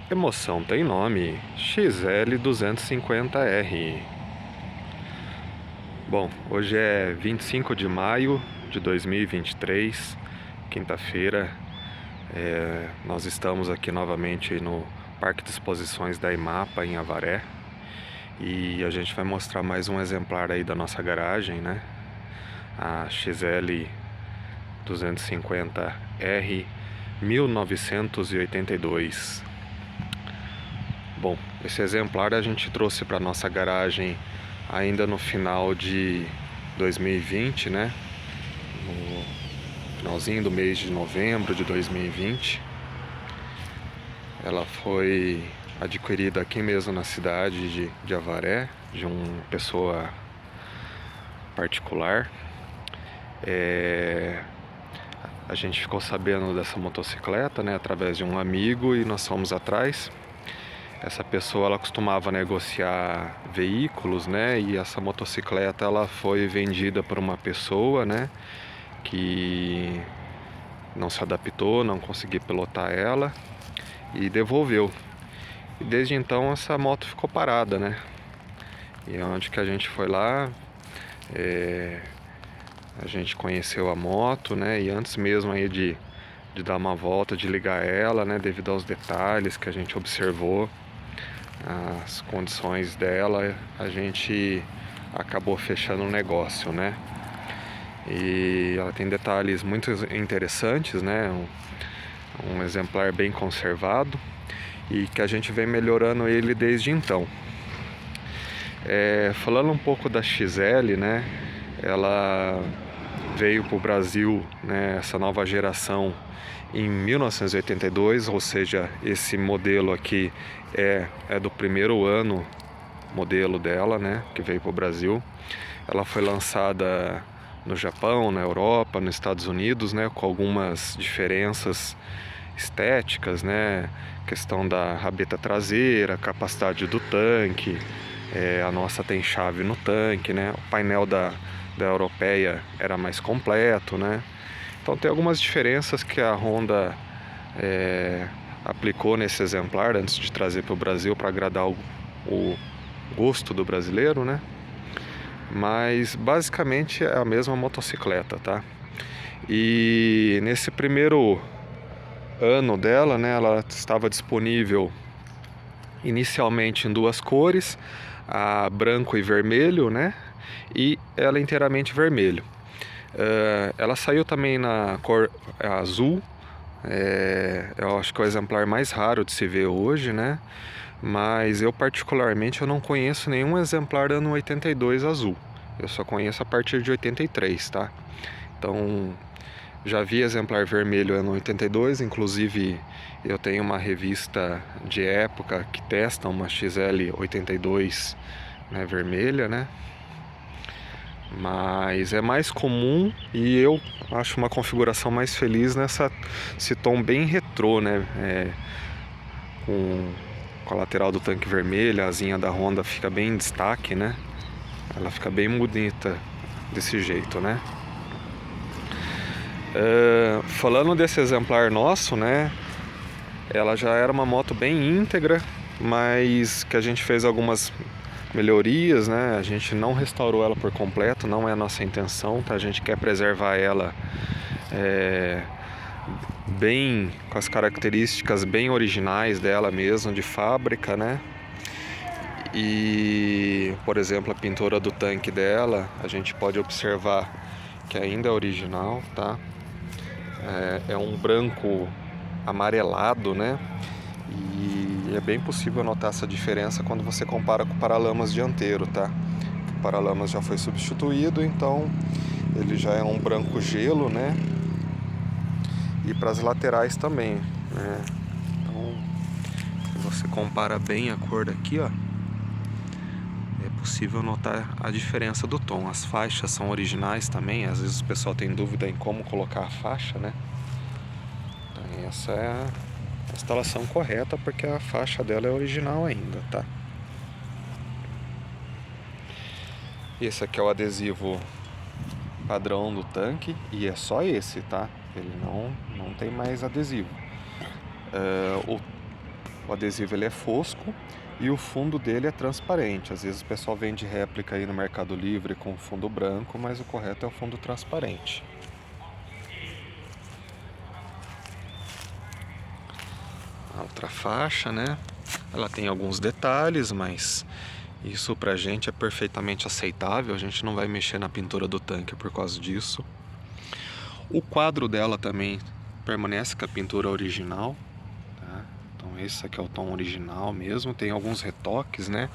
Emoção tem nome, XL250R. Bom, hoje é 25 de maio de 2023, quinta-feira. Nós estamos aqui novamente no Parque de Exposições da IMAPA, em Avaré. E a gente vai mostrar mais um exemplar aí da nossa garagem, né? A XL250R 1982. Bom, esse exemplar a gente trouxe para nossa garagem ainda no final de 2020, né? No finalzinho do mês de novembro de 2020. Ela foi adquirida aqui mesmo na cidade de Avaré, de uma pessoa particular. A gente ficou sabendo dessa motocicleta, né, através de um amigo, e nós fomos atrás. Essa pessoa, ela costumava negociar veículos, né? E essa motocicleta, ela foi vendida por uma pessoa, né? Que não se adaptou, não conseguiu pilotar ela e devolveu. E desde então essa moto ficou parada, né? E onde que a gente foi lá, a gente conheceu a moto, né? E antes mesmo aí de dar uma volta, de ligar ela, né? Devido aos detalhes que a gente observou, as condições dela, a gente acabou fechando o negócio, né? E ela tem detalhes muito interessantes, né? Um exemplar bem conservado e que a gente vem melhorando ele desde então. Falando um pouco da XL, né? Ela veio para o Brasil, né? Essa nova geração em 1982, ou seja, esse modelo aqui é do primeiro ano modelo dela, né, que veio para o Brasil. Ela foi lançada no Japão, na Europa, nos Estados Unidos, né, com algumas diferenças estéticas, né, questão da rabeta traseira, capacidade do tanque, a nossa tem chave no tanque, né, o painel da europeia era mais completo, né. Então tem algumas diferenças que a Honda aplicou nesse exemplar antes de trazer para o Brasil para agradar o gosto do brasileiro, né? Mas basicamente é a mesma motocicleta, tá? E nesse primeiro ano dela, né, ela estava disponível inicialmente em duas cores, a branco e vermelho, né? E ela inteiramente vermelho. Ela saiu também na cor azul. Eu acho que é o exemplar mais raro de se ver hoje, né? Mas eu particularmente eu não conheço nenhum exemplar ano 82 azul. Eu só conheço a partir de 83, tá? Então já vi exemplar vermelho ano 82, inclusive eu tenho uma revista de época que testa uma XL 82, né, vermelha, né? Mas é mais comum e eu acho uma configuração mais feliz esse tom bem retrô, né? Com a lateral do tanque vermelha, a asinha da Honda fica bem em destaque, né? Ela fica bem bonita desse jeito, né? Falando desse exemplar nosso, né? Ela já era uma moto bem íntegra, mas que a gente fez algumas melhorias, né? A gente não restaurou ela por completo, não é a nossa intenção, tá? A gente quer preservar ela bem com as características bem originais dela mesmo, de fábrica, né? E, por exemplo, a pintura do tanque dela, a gente pode observar que ainda é original, tá? É um branco amarelado, né? E é bem possível notar essa diferença quando você compara com o paralamas dianteiro, tá? O paralamas já foi substituído, então ele já é um branco gelo, né? E para as laterais também, né? Então, se você compara bem a cor daqui, ó, é possível notar a diferença do tom. As faixas são originais também, às vezes o pessoal tem dúvida em como colocar a faixa, né? Então, essa é a instalação correta, porque a faixa dela é original ainda, tá? Esse aqui é o adesivo padrão do tanque e é só esse, tá? Ele não tem mais adesivo. O adesivo ele é fosco e o fundo dele é transparente. Às vezes o pessoal vende réplica aí no Mercado Livre com fundo branco, mas o correto é o fundo transparente. A outra faixa, né? Ela tem alguns detalhes, mas isso pra gente é perfeitamente aceitável. A gente não vai mexer na pintura do tanque por causa disso. O quadro dela também permanece com a pintura original, tá? Então esse aqui é o tom original mesmo. Tem alguns retoques, né?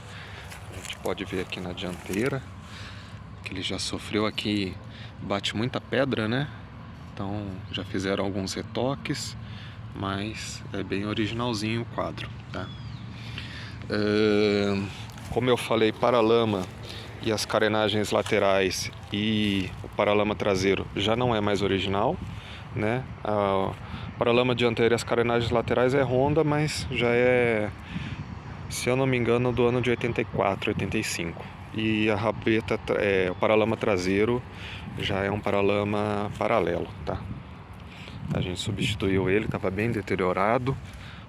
A gente pode ver aqui na dianteira que ele já sofreu aqui, bate muita pedra, né? Então já fizeram alguns retoques, mas é bem originalzinho o quadro, tá? Como eu falei, paralama e as carenagens laterais e o paralama traseiro já não é mais original, né? A paralama dianteira e as carenagens laterais é Honda, mas já é, se eu não me engano, do ano de 84, 85. E a rabeta, o paralama traseiro já é um paralama paralelo, tá? A gente substituiu ele, estava bem deteriorado,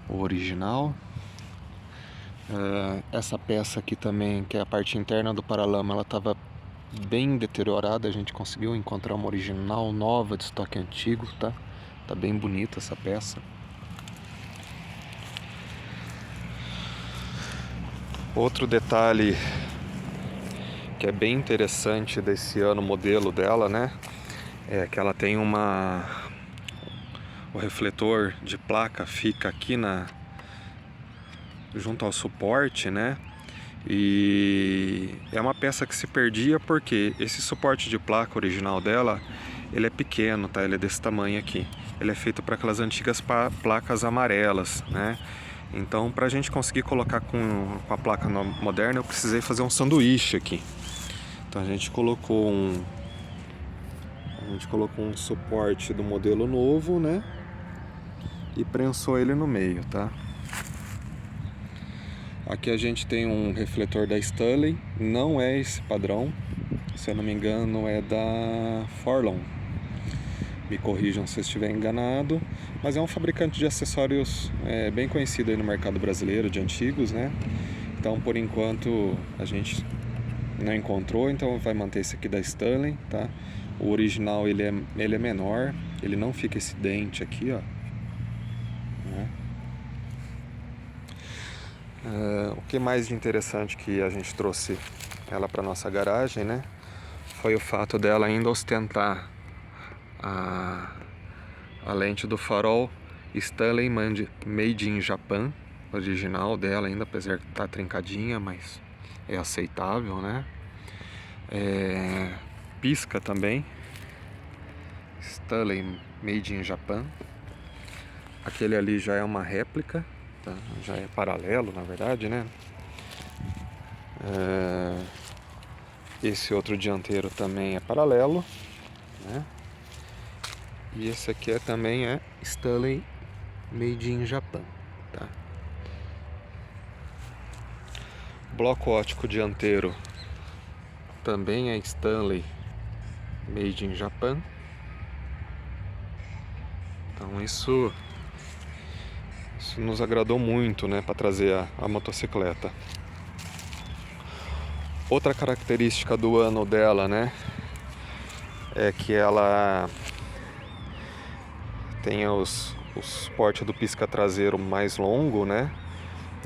o original. Essa peça aqui também, que é a parte interna do paralama, ela estava bem deteriorada. A gente conseguiu encontrar uma original nova de estoque antigo, tá? Tá bem bonita essa peça. Outro detalhe que é bem interessante desse ano modelo dela, né? É que ela tem o refletor de placa fica aqui junto ao suporte, né? E é uma peça que se perdia porque esse suporte de placa original dela, ele é pequeno, tá? Ele é desse tamanho aqui. Ele é feito para aquelas antigas placas amarelas, né? Então, para a gente conseguir colocar com a placa moderna, eu precisei fazer um sanduíche aqui. Então a gente colocou um suporte do modelo novo, né? E prensou ele no meio, tá? Aqui a gente tem um refletor da Stanley, não é esse padrão, se eu não me engano é da Forlon. Me corrijam se eu estiver enganado, mas é um fabricante de acessórios bem conhecido aí no mercado brasileiro, de antigos, né? Então por enquanto a gente não encontrou, então vai manter esse aqui da Stanley, tá? O original ele é menor, ele não fica esse dente aqui, ó. Né? O que mais de interessante que a gente trouxe ela para nossa garagem, né? Foi o fato dela ainda ostentar a lente do farol Stanley Made in Japan, original dela ainda, apesar de estar trincadinha, mas é aceitável, né? Pisca também, Stanley Made in Japan. Aquele ali já é uma réplica, tá? Já é paralelo, na verdade, né? Esse outro dianteiro também é paralelo, né? E esse aqui também é Stanley Made in Japan, tá? Bloco óptico dianteiro também é Stanley Made in Japan. Então isso nos agradou muito, né, para trazer a motocicleta. Outra característica do ano dela, né, é que ela tem o suporte do pisca traseiro mais longo, né,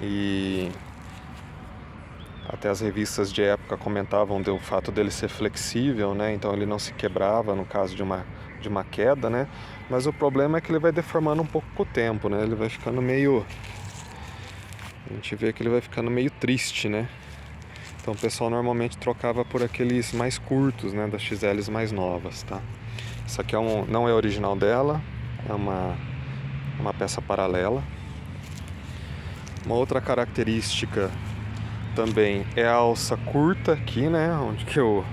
e até as revistas de época comentavam do fato dele ser flexível, né, então ele não se quebrava no caso de uma queda, né, mas o problema é que ele vai deformando um pouco com o tempo, né, ele vai ficando meio, a gente vê que ele vai ficando meio triste, né. Então o pessoal normalmente trocava por aqueles mais curtos, né, das XLs mais novas, tá? Isso aqui não é original dela, é uma peça paralela. Uma outra característica também é a alça curta aqui, né, onde que o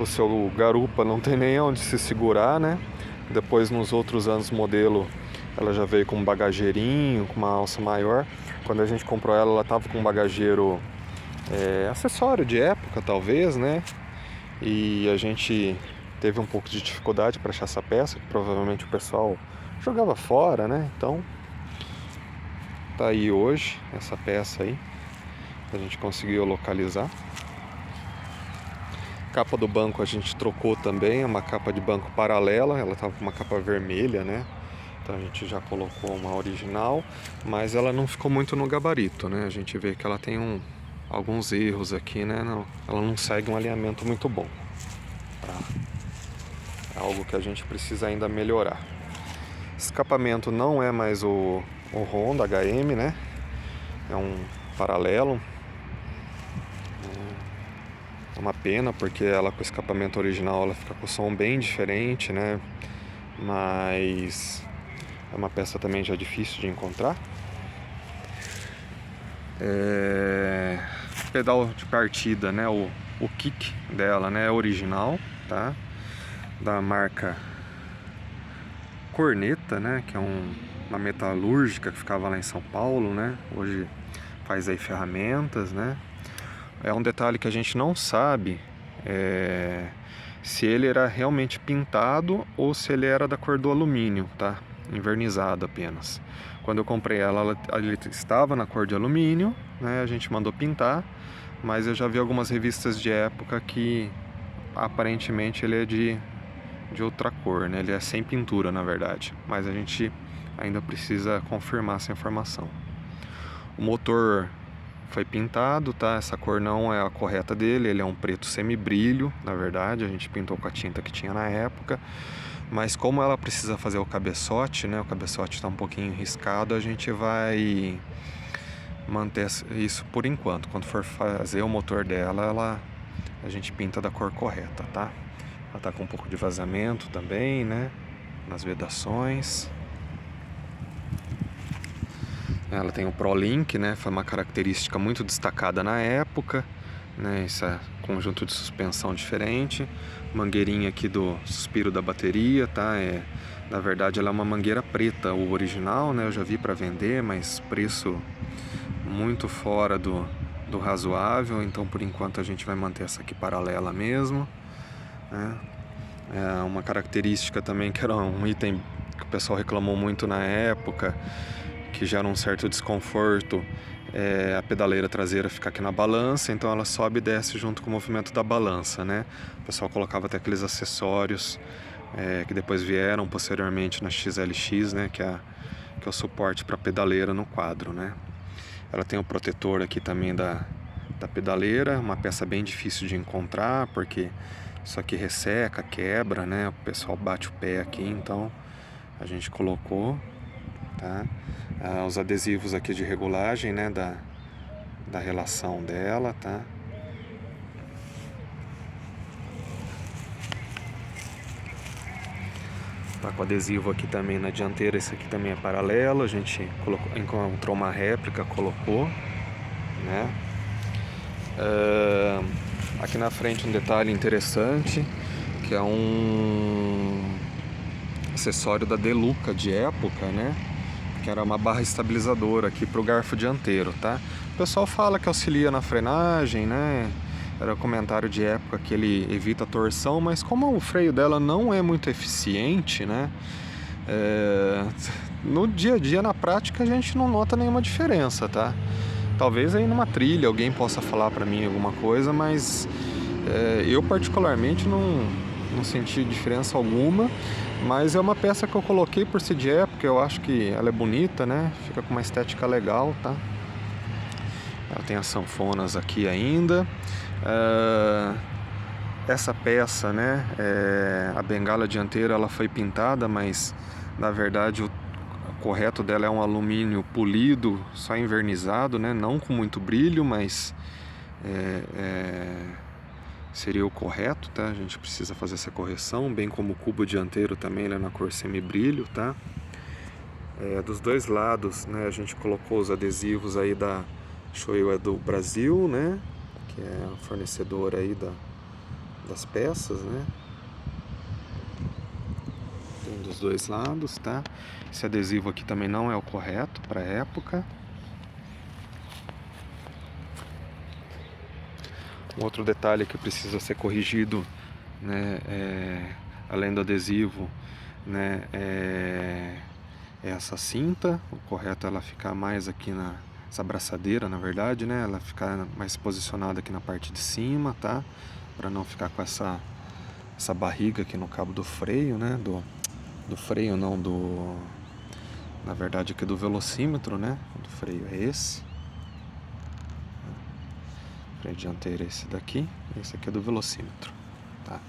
seu garupa não tem nem onde se segurar, né? Depois nos outros anos modelo ela já veio com um bagageirinho, com uma alça maior. Quando a gente comprou ela estava com um bagageiro acessório de época, talvez, né? E a gente teve um pouco de dificuldade para achar essa peça, que provavelmente o pessoal jogava fora, né? Então Tá aí hoje, essa peça aí, a gente conseguiu localizar. Capa do banco a gente trocou também, é uma capa de banco paralela, ela tava com uma capa vermelha, né? Então a gente já colocou uma original, mas ela não ficou muito no gabarito, né? A gente vê que ela tem alguns erros aqui, né? Ela não segue um alinhamento muito bom, tá? É algo que a gente precisa ainda melhorar. Escapamento não é mais o Honda HM, né? É um paralelo. É uma pena porque ela com o escapamento original ela fica com o som bem diferente, né? Mas é uma peça também já difícil de encontrar. Pedal de partida, né? O kick dela, né? É original, tá? Da marca Corneta, né? Que é uma metalúrgica que ficava lá em São Paulo, né? Hoje faz aí ferramentas, né? É um detalhe que a gente não sabe se ele era realmente pintado ou se ele era da cor do alumínio, tá? Envernizado apenas. Quando eu comprei ela estava na cor de alumínio, né? A gente mandou pintar, mas eu já vi algumas revistas de época que aparentemente ele é de outra cor, né? Ele é sem pintura, na verdade, mas a gente ainda precisa confirmar essa informação. O motor foi pintado, tá? Essa cor não é a correta dele, ele é um preto semibrilho, na verdade, a gente pintou com a tinta que tinha na época, mas como ela precisa fazer o cabeçote, né? O cabeçote está um pouquinho riscado, a gente vai manter isso por enquanto. Quando for fazer o motor dela, a gente pinta da cor correta, tá? Ela tá com um pouco de vazamento também, né? Nas vedações. Ela tem o ProLink, né? Foi uma característica muito destacada na época, né? Esse conjunto de suspensão diferente. Mangueirinha aqui do suspiro da bateria, tá? Na verdade, ela é uma mangueira preta, o original, né? Eu já vi para vender, mas preço muito fora do razoável. Então, por enquanto, a gente vai manter essa aqui paralela mesmo, né? É uma característica também que era um item que o pessoal reclamou muito na época, que gera um certo desconforto, a pedaleira traseira fica aqui na balança, então ela sobe e desce junto com o movimento da balança, né? O pessoal colocava até aqueles acessórios que depois vieram posteriormente na XLX, né? Que é o suporte para pedaleira no quadro, né? Ela tem o protetor aqui também da pedaleira, uma peça bem difícil de encontrar, porque isso aqui resseca, quebra, né? O pessoal bate o pé aqui, então a gente colocou, tá? Os adesivos aqui de regulagem, né? Da relação dela, tá? Tá com adesivo aqui também na dianteira, esse aqui também é paralelo, a gente encontrou uma réplica, colocou, né? Aqui na frente um detalhe interessante, que é um acessório da Deluca de época, né? Que era uma barra estabilizadora aqui para o garfo dianteiro, tá? O pessoal fala que auxilia na frenagem, né? Era um comentário de época que ele evita a torção, mas como o freio dela não é muito eficiente, né? No dia a dia, na prática, a gente não nota nenhuma diferença, tá? Talvez aí numa trilha alguém possa falar para mim alguma coisa, mas eu particularmente não senti diferença alguma. Mas é uma peça que eu coloquei por ser de época, eu acho que ela é bonita, né? Fica com uma estética legal, tá? Ela tem as sanfonas aqui ainda. Essa peça, né? A bengala dianteira ela foi pintada, mas na verdade o correto dela é um alumínio polido, só envernizado, né? Não com muito brilho, mas seria o correto, tá? A gente precisa fazer essa correção, bem como o cubo dianteiro também, ele é na cor semibrilho, tá? Dos dois lados, né, a gente colocou os adesivos aí da Showa do Brasil, né? Que é a fornecedora aí das peças, né? Tem dos dois lados, tá? Esse adesivo aqui também não é o correto para a época. Um outro detalhe que precisa ser corrigido, né, além do adesivo, né, é é essa cinta. O correto é ela ficar mais aqui essa abraçadeira, na verdade, né? Ela ficar mais posicionada aqui na parte de cima, tá? Para não ficar com essa barriga aqui no cabo do freio, né? Do freio não, na verdade aqui do velocímetro, né? Do freio é esse. O freio dianteiro é esse daqui. Esse aqui é do velocímetro, tá?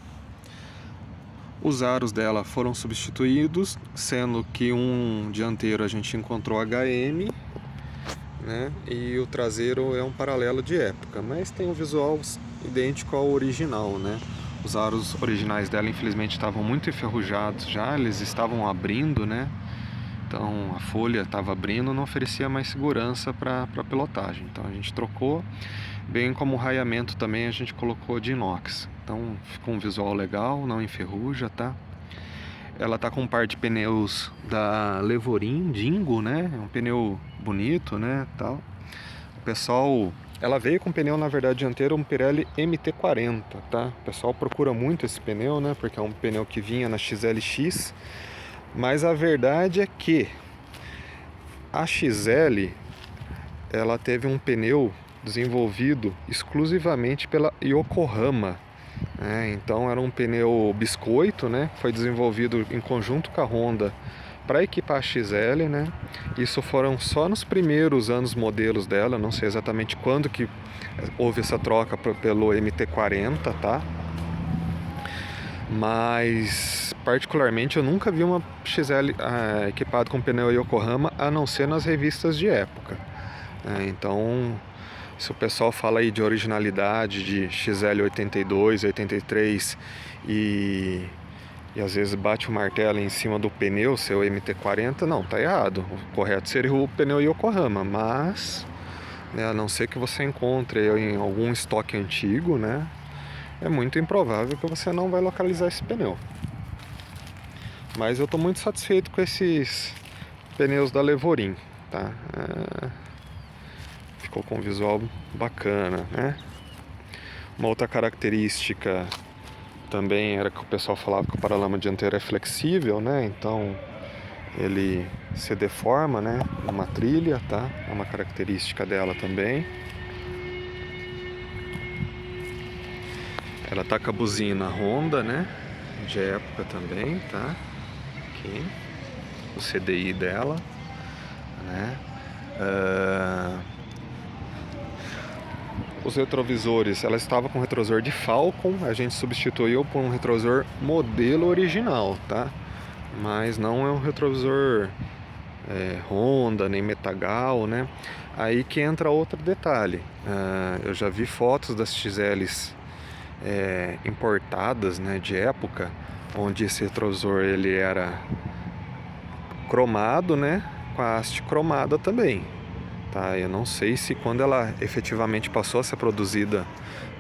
Os aros dela foram substituídos, sendo que um dianteiro a gente encontrou HM, né? E o traseiro é um paralelo de época, mas tem um visual idêntico ao original, né? Os aros originais dela infelizmente estavam muito enferrujados já, eles estavam abrindo, né? Então a folha estava abrindo, não oferecia mais segurança para pilotagem. Então a gente trocou, bem como o raiamento também a gente colocou de inox. Então ficou um visual legal, não enferruja, tá? Ela tá com um par de pneus da Levorin Dingo, né? É um pneu bonito, né? Tal. O pessoal, ela veio com pneu na verdade dianteiro, um Pirelli MT40, tá? O pessoal procura muito esse pneu, né? Porque é um pneu que vinha na XLX. Mas a verdade é que a XL ela teve um pneu desenvolvido exclusivamente pela Yokohama, né? Então era um pneu biscoito, né? Foi desenvolvido em conjunto com a Honda para equipar a XL, né? Isso foram só nos primeiros anos modelos dela, não sei exatamente quando que houve essa troca pelo MT40, tá? Mas particularmente eu nunca vi uma XL equipada com pneu Yokohama, a não ser nas revistas de época. Então, se o pessoal fala aí de originalidade de XL 82, 83 e às vezes bate o martelo em cima do pneu, seu MT40, não, tá errado. O correto seria o pneu Yokohama, mas, né, a não ser que você encontre em algum estoque antigo, né? É muito improvável que você não vai localizar esse pneu. Mas eu estou muito satisfeito com esses pneus da Levorin, tá? Ficou com um visual bacana, né? Uma outra característica também era que o pessoal falava que o paralama dianteiro é flexível, né? Então ele se deforma, né? Numa trilha, tá? É uma característica dela também. Ela tá com a buzina Honda, né? De época também, tá? Aqui. O CDI dela, né? Os retrovisores, ela estava com retrovisor de Falcon, a gente substituiu por um retrovisor modelo original, tá? Mas não é um retrovisor Honda, nem Metagal, né? Aí que entra outro detalhe. Eu já vi fotos das XLs importadas, né, de época, onde esse retrovisor ele era cromado, né, com a haste cromada também, tá? Eu não sei se quando ela efetivamente passou a ser produzida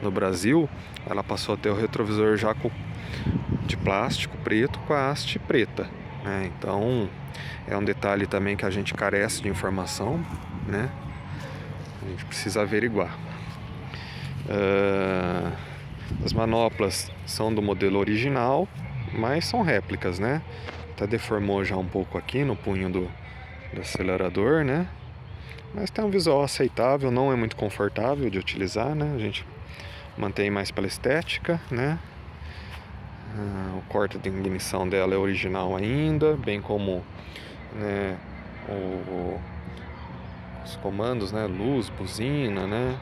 no Brasil, ela passou a ter o retrovisor já de plástico preto com a haste preta, né? Então é um detalhe também que a gente carece de informação, né? A gente precisa averiguar. As manoplas são do modelo original, mas são réplicas, né? Até deformou já um pouco aqui no punho do acelerador, né? Mas tem um visual aceitável, não é muito confortável de utilizar, né? A gente mantém mais pela estética, né? O corte de ignição dela é original ainda, bem como, né, os comandos, né? Luz, buzina, né?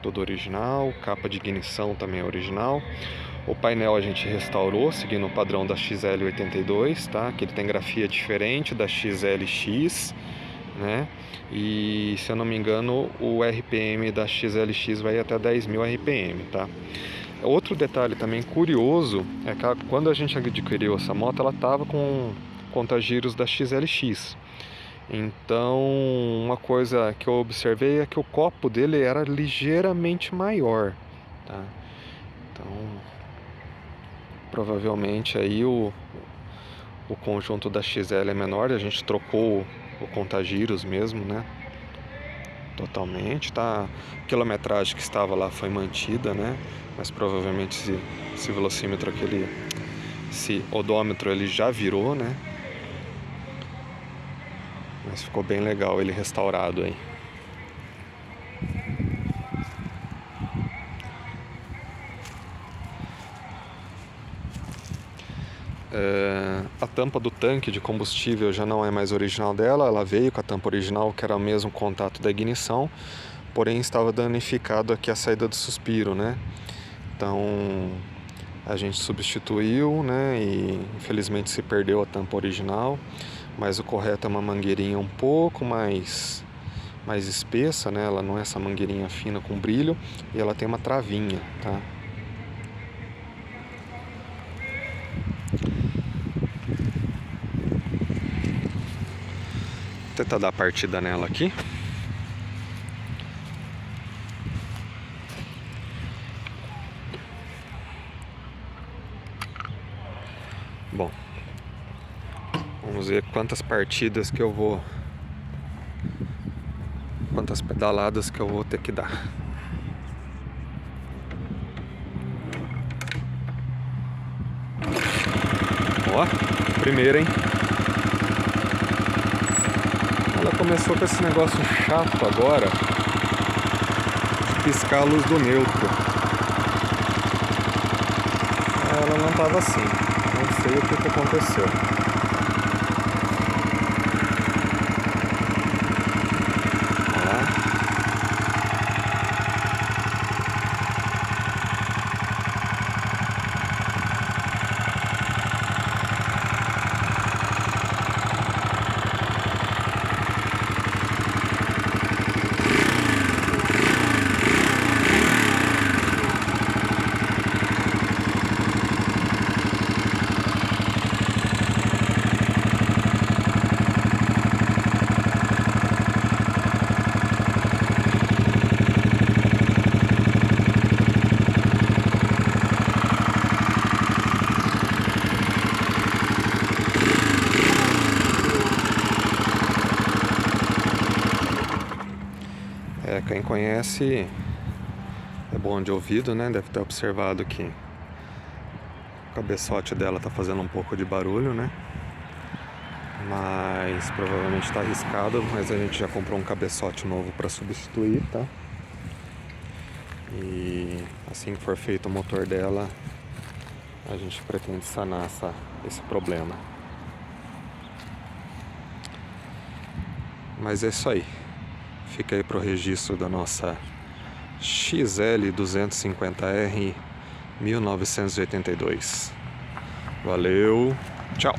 Tudo original, capa de ignição também é original. O painel a gente restaurou, seguindo o padrão da XL82, tá? Que ele tem grafia diferente da XLX, né? E, se eu não me engano, o RPM da XLX vai até 10.000 RPM, tá? Outro detalhe também curioso é que quando a gente adquiriu essa moto, ela estava com contagiros da XLX. Então, uma coisa que eu observei é que o copo dele era ligeiramente maior, tá? Então, provavelmente aí o conjunto da XL é menor, a gente trocou o contagiros mesmo, né? Totalmente, tá? A quilometragem que estava lá foi mantida, né? Mas provavelmente esse velocímetro aqui, esse odômetro, ele já virou, né? Mas ficou bem legal ele restaurado aí. A tampa do tanque de combustível já não é mais original dela, ela veio com a tampa original, que era o mesmo contato da ignição, porém estava danificado aqui a saída do suspiro, né? Então a gente substituiu, né? E infelizmente se perdeu a tampa original, mas o correto é uma mangueirinha um pouco mais espessa, né? Ela não é essa mangueirinha fina com brilho e ela tem uma travinha, tá? Vou tentar dar a partida nela aqui. Bom, vamos ver quantas partidas que eu vou, quantas pedaladas que eu vou ter que dar. Ó, primeira, hein? Ela começou com esse negócio chato agora de piscar a luz do neutro. Ela não estava assim, não sei o que aconteceu. Olha lá. Quem conhece é bom de ouvido, né? Deve ter observado que o cabeçote dela tá fazendo um pouco de barulho, né? Mas provavelmente está arriscado, mas a gente já comprou um cabeçote novo para substituir, tá? E assim que for feito o motor dela, a gente pretende sanar esse problema. Mas é isso aí. Fica aí pro registro da nossa XL 250R 1982. Valeu, tchau!